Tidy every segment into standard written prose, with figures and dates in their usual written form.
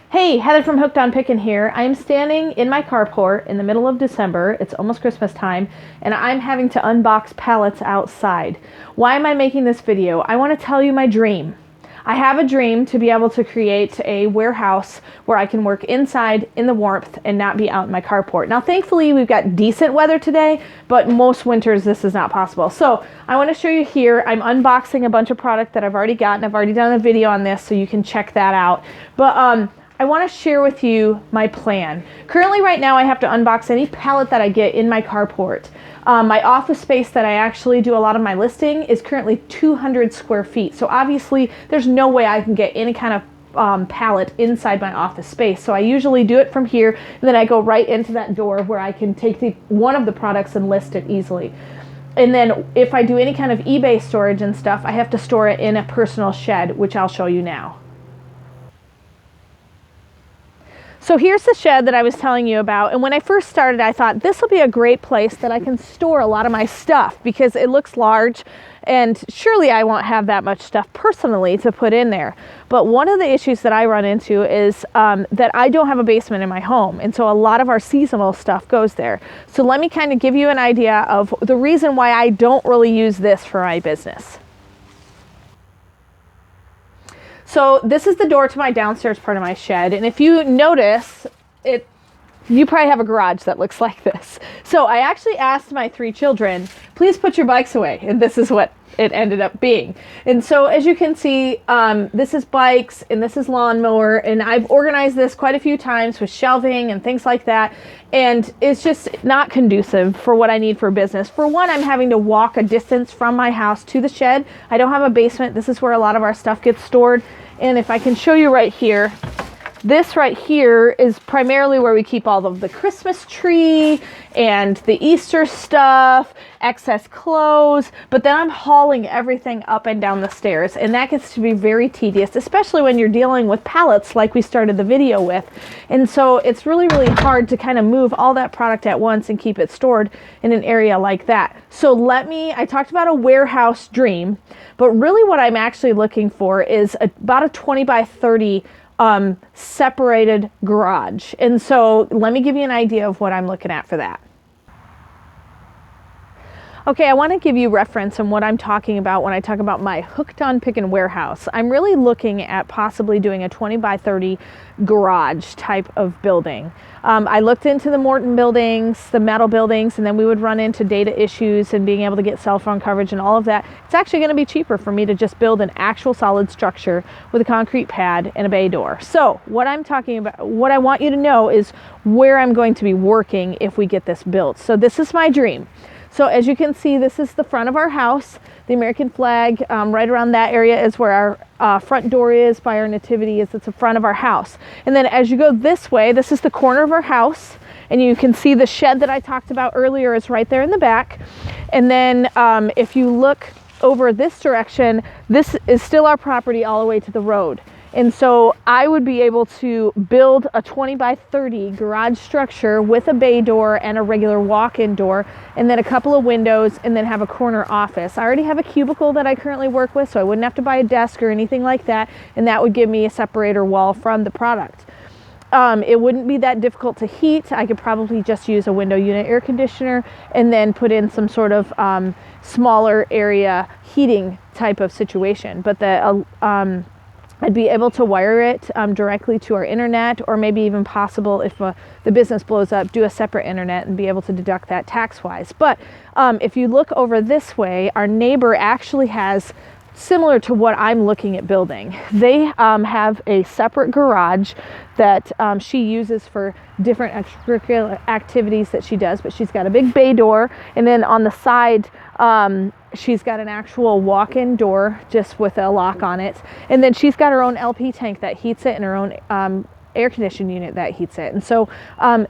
Hey, Heather from Hooked on Pickin here. I'm standing in my carport in the middle of December. It's almost Christmas time, and I'm having to unbox pallets outside. Why am I making this video? I want to tell you my dream. I have a dream to be able to create a warehouse where I can work inside in the warmth and not be out in my carport. Now, thankfully, we've got decent weather today, but most winters this is not possible. So I want to show you here. I'm unboxing a bunch of product that I've already gotten. I've already done a video on this, so you can check that out. But I want to share with you my plan. Currently, right now, I have to unbox any pallet that I get in my carport. My office space that I actually do a lot of my listing is currently 200 square feet. So obviously, there's no way I can get any kind of pallet inside my office space. So I usually do it from here, and then I go right into that door where I can take one of the products and list it easily. And then if I do any kind of eBay storage and stuff, I have to store it in a personal shed, which I'll show you now. So here's the shed that I was telling you about, and when I first started, I thought this will be a great place that I can store a lot of my stuff because it looks large, and surely I won't have that much stuff personally to put in there. But one of the issues that I run into is that I don't have a basement in my home, and so a lot of our seasonal stuff goes there. So let me kind of give you an idea of the reason why I don't really use this for my business. So this is the door to my downstairs part of my shed, and if you notice, you probably have a garage that looks like this. So I actually asked my 3 children, please put your bikes away, and this is what it ended up being. And so as you can see, this is bikes and this is lawnmower, and I've organized this quite a few times with shelving and things like that, and it's just not conducive for what I need for business. For one, I'm having to walk a distance from my house to the shed. I don't have a basement. This is where a lot of our stuff gets stored. And if I can show you right here, this right here is primarily where we keep all of the Christmas tree and the Easter stuff, excess clothes, but then I'm hauling everything up and down the stairs, and that gets to be very tedious, especially when you're dealing with pallets like we started the video with. And so it's really, really hard to kind of move all that product at once and keep it stored in an area like that. So I talked about a warehouse dream, but really what I'm actually looking for is about a 20 by 30 separated garage. And so let me give you an idea of what I'm looking at for that. Okay, I want to give you reference on what I'm talking about when I talk about my Hooked on Pickin warehouse. I'm really looking at possibly doing a 20 by 30 garage type of building. I looked into the Morton buildings, the metal buildings, and then we would run into data issues and being able to get cell phone coverage and all of that. It's actually going to be cheaper for me to just build an actual solid structure with a concrete pad and a bay door. So what I'm talking about, what I want you to know is where I'm going to be working if we get this built. So this is my dream. So as you can see, this is the front of our house. The American flag, right around that area is where our front door is, by our nativity is. It's the front of our house. And then as you go this way, this is the corner of our house. And you can see the shed that I talked about earlier is right there in the back. And then if you look over this direction, this is still our property all the way to the road. And so I would be able to build a 20 by 30 garage structure with a bay door and a regular walk-in door, and then a couple of windows, and then have a corner office. I already have a cubicle that I currently work with, so I wouldn't have to buy a desk or anything like that, and that would give me a separator wall from the product. It wouldn't be that difficult to heat. I could probably just use a window unit air conditioner and then put in some sort of smaller area heating type of situation. But I'd be able to wire it directly to our internet, or maybe even possible if the business blows up, do a separate internet and be able to deduct that tax-wise. But if you look over this way, our neighbor actually has similar to what I'm looking at building. They have a separate garage that she uses for different extracurricular activities that she does, but she's got a big bay door, and then on the side she's got an actual walk-in door just with a lock on it, and then she's got her own LP tank that heats it and her own air conditioning unit that heats it. And so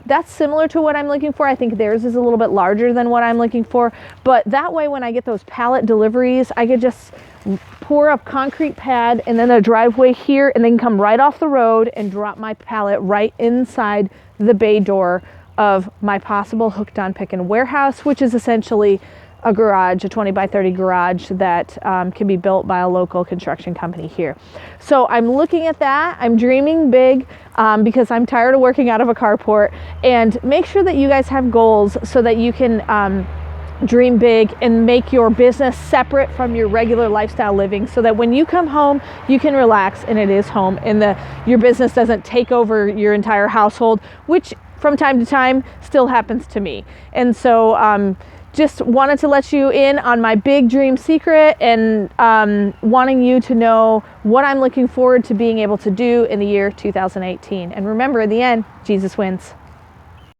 that's similar to what I'm looking for. I think theirs is a little bit larger than what I'm looking for, but that way when I get those pallet deliveries, I could just pour a concrete pad and then a driveway here, and then come right off the road and drop my pallet right inside the bay door of my possible Hooked on Pickin warehouse, which is essentially a garage, a 20 by 30 garage that can be built by a local construction company here. So I'm looking at that. I'm dreaming big because I'm tired of working out of a carport. And make sure that you guys have goals so that you can dream big and make your business separate from your regular lifestyle living, so that when you come home, you can relax and it is home, and your business doesn't take over your entire household, which from time to time still happens to me. And so just wanted to let you in on my big dream secret, and wanting you to know what I'm looking forward to being able to do in the year 2018. And remember, in the end, Jesus wins.